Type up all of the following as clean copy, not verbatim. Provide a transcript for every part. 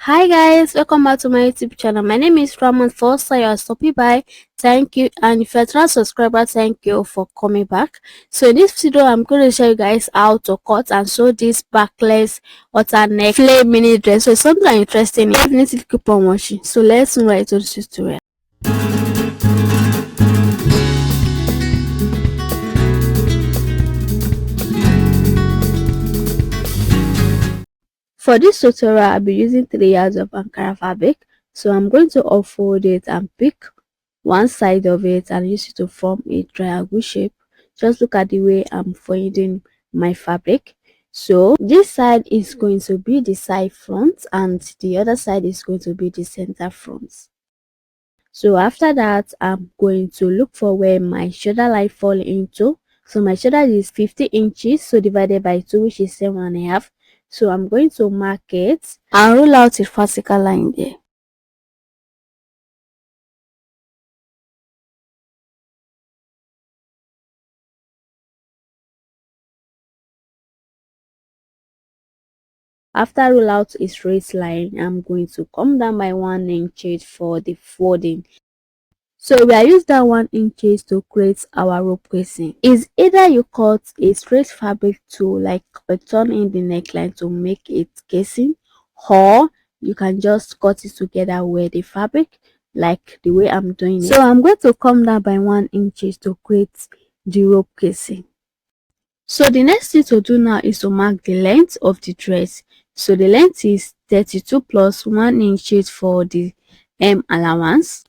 Hi guys, welcome back to my YouTube channel. My name is Ramon. First time you are stopping by, thank you, and if you're not a subscriber, thank you for coming back. So in this video I'm going to show you guys how to cut and sew this backless alternate flare mini dress. So it's something interesting. You definitely keep on watching. So let's move right to the tutorial. For this tutorial, I'll be using 3 yards of ankara fabric. So I'm going to unfold it and pick one side of it and use it to form a triangle shape. Just look at the way I'm folding my fabric. So this side is going to be the side front and the other side is going to be the center front. So after that, I'm going to look for where my shoulder line fall into. So my shoulder is 50 inches, so divided by 2, which is 7.5. So I'm going to mark it and roll out a vertical line there. After roll out a straight line, I'm going to come down by 1 inch for the folding. So we are using that 1 inch to create our rope casing. Is either you cut a straight fabric to like turn in the neckline to make it casing, or you can just cut it together with the fabric like the way I'm doing it. So I'm going to come down by 1 inch to create the rope casing. So the next thing to do now is to mark the length of the dress. So the length is 32 plus 1 inch for the hem allowance.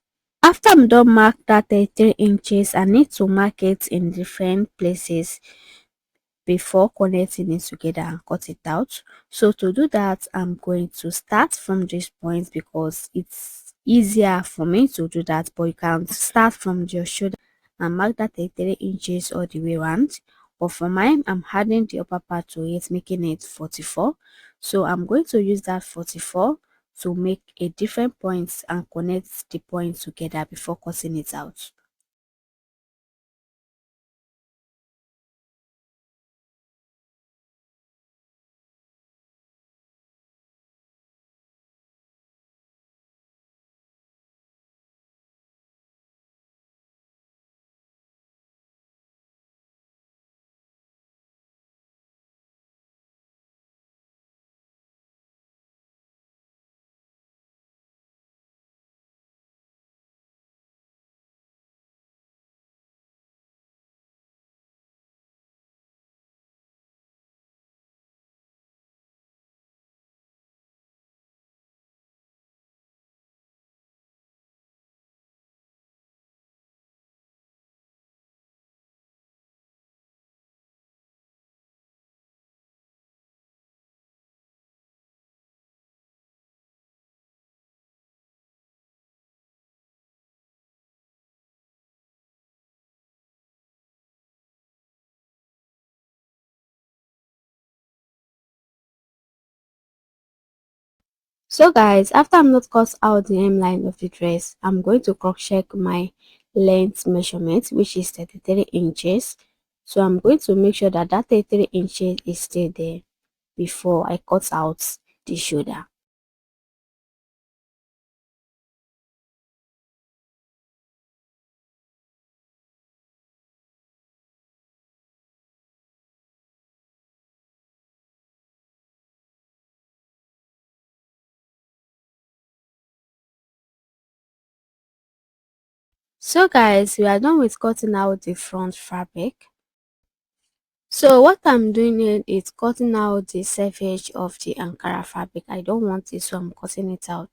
After I'm done mark that 33 inches, I need to mark it in different places before connecting it together and cut it out. So to do that, I'm going to start from this point because it's easier for me to do that, but you can start from your shoulder and mark that 33 inches all the way around. But for mine, I'm adding the upper part to it, making it 44. So I'm going to use that 44 to make a different points and connect the points together before cutting it out. So guys, after I'm not cut out the hemline of the dress, I'm going to cross check my length measurement, which is 33 inches. So I'm going to make sure that that 33 inches is still there before I cut out the shoulder. So guys, we are done with cutting out the front fabric. So what I'm doing here is cutting out the self edge of the ankara fabric. I don't want it, so I'm cutting it out.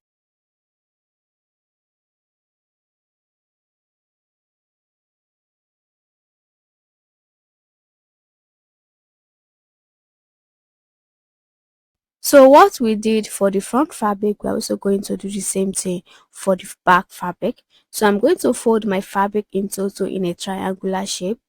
So what we did for the front fabric, we're also going to do the same thing for the back fabric. So I'm going to fold my fabric in total in a triangular shape.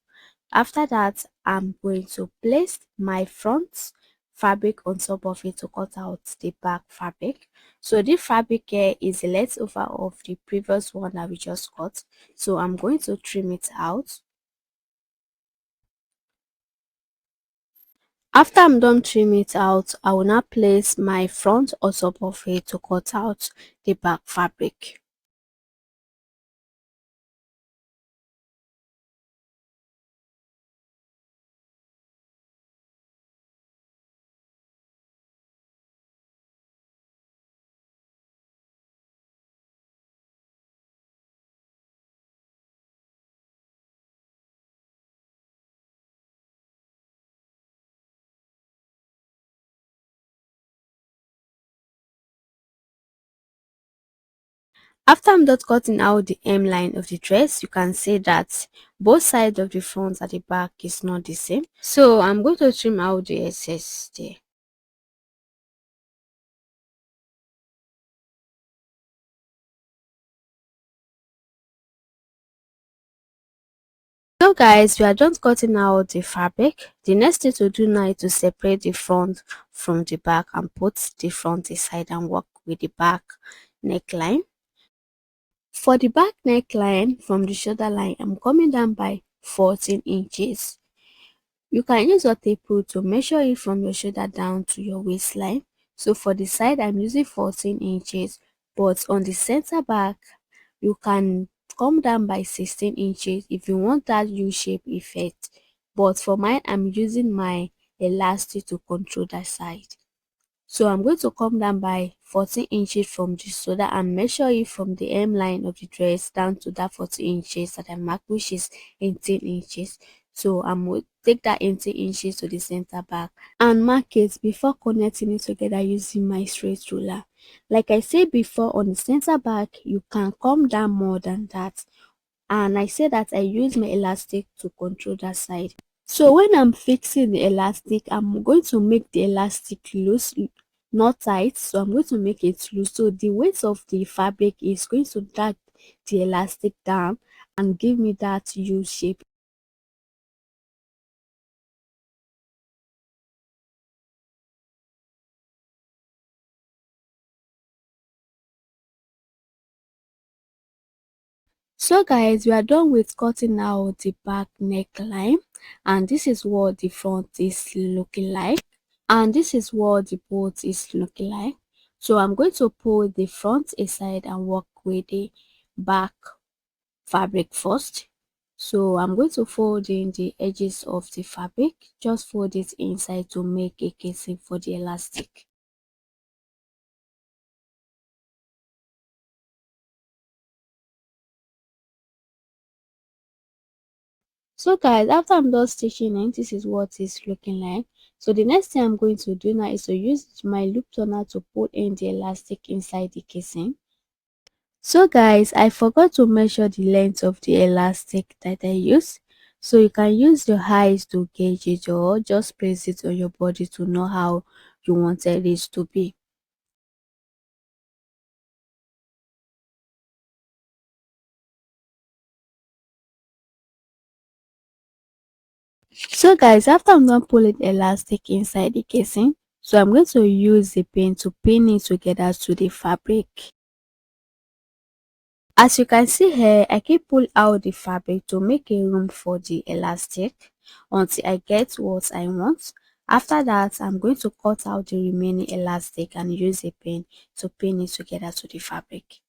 After that, I'm going to place my front fabric on top of it to cut out the back fabric. So this fabric here is the leftover of the previous one that we just cut. So I'm going to trim it out. After I'm done trimming it out, I will now place my front on top of it to cut out the back fabric. After I'm done cutting out the hemline of the dress, you can see that both sides of the front and the back is not the same. So I'm going to trim out the excess there. So guys, we are just cutting out the fabric. The next thing to do now is to separate the front from the back and put the front aside and work with the back neckline. For the back neckline from the shoulder line, I'm coming down by 14 inches. You can use your tape rule to measure it from your shoulder down to your waistline. So for the side, I'm using 14 inches, but on the center back, you can come down by 16 inches if you want that U-shape effect. But for mine, I'm using my elastic to control that side. So I'm going to come down by 14 inches from the shoulder and measure it from the hemline of the dress down to that 14 inches that I marked, which is 18 inches. So I'm going to take that 18 inches to the center back and mark it before connecting it together using my straight ruler. Like I said before, on the center back, you can come down more than that. And I said that I use my elastic to control that side. So when I'm fixing the elastic, I'm going to make the elastic loose, not tight. So I'm going to make it loose. So the weight of the fabric is going to drag the elastic down and give me that U shape. So guys, we are done with cutting out the back neckline, and this is what the front is looking like, and this is what the boat is looking like. So I'm going to pull the front aside and work with the back fabric first. So I'm going to fold in the edges of the fabric, just fold it inside to make a casing for the elastic. So guys, after I'm done stitching in, this is what it's looking like. So the next thing I'm going to do now is to use my loop turner to pull in the elastic inside the casing. So guys, I forgot to measure the length of the elastic that I use. So you can use your eyes to gauge it or just place it on your body to know how you wanted it to be. So guys, after I'm done pulling elastic inside the casing, so I'm going to use the pin to pin it together to the fabric. As you can see here, I keep pull out the fabric to make a room for the elastic until I get what I want. After that, I'm going to cut out the remaining elastic and use a pin to pin it together to the fabric.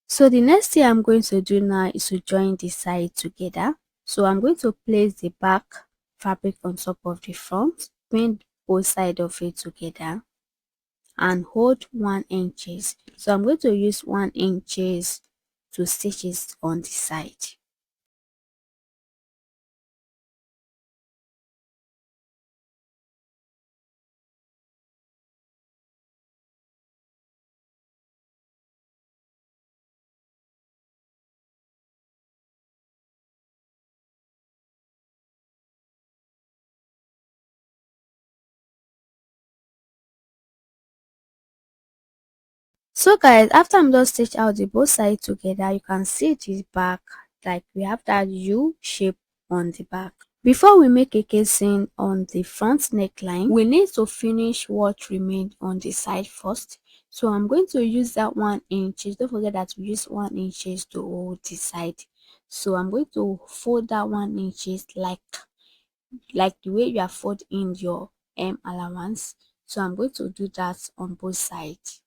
So the next thing I'm going to do now is to join the side together. So I'm going to place the back fabric on top of the front, pin both sides of it together and hold 1 inches. So I'm going to use 1 inches to stitch it on the side. So guys, after I'm done stitch out the both sides together, you can see the back, like we have that U shape on the back. Before we make a casing on the front neckline, we need to finish what remained on the side first. So I'm going to use that 1 inch. Don't forget that we use 1 inch to hold the side. So I'm going to fold that 1 inches like the way you have fold in your allowance. So I'm going to do that on both sides.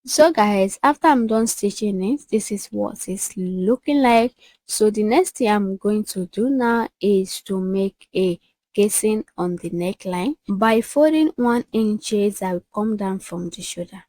So guys, after I'm done stitching it, this is what it's looking like. So the next thing I'm going to do now is to make a casing on the neckline. By folding 1 inches, I will come down from the shoulder.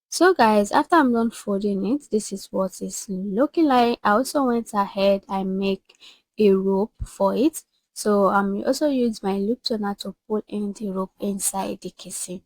So guys, after I'm done folding it, this is what it's looking like. I also went ahead and make a rope for it. So I'm also use my loop turner to pull in the rope inside the casing.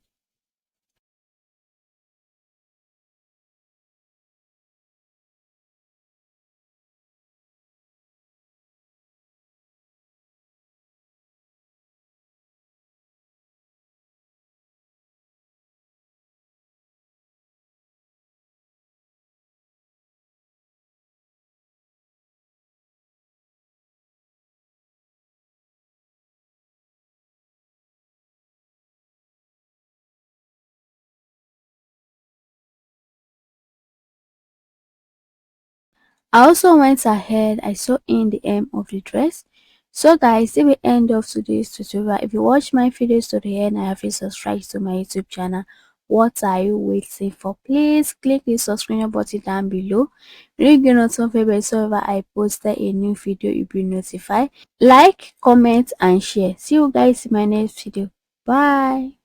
I also went ahead, I sew in the hem of the dress. So guys, this will end of today's tutorial. If you watch my videos to the end, I have you subscribe to my YouTube channel. What are you waiting for? Please click the subscribe button down below. Ring the notification bell so whenever I posted a new video, you'll be notified. Like, comment and share. See you guys in my next video. Bye.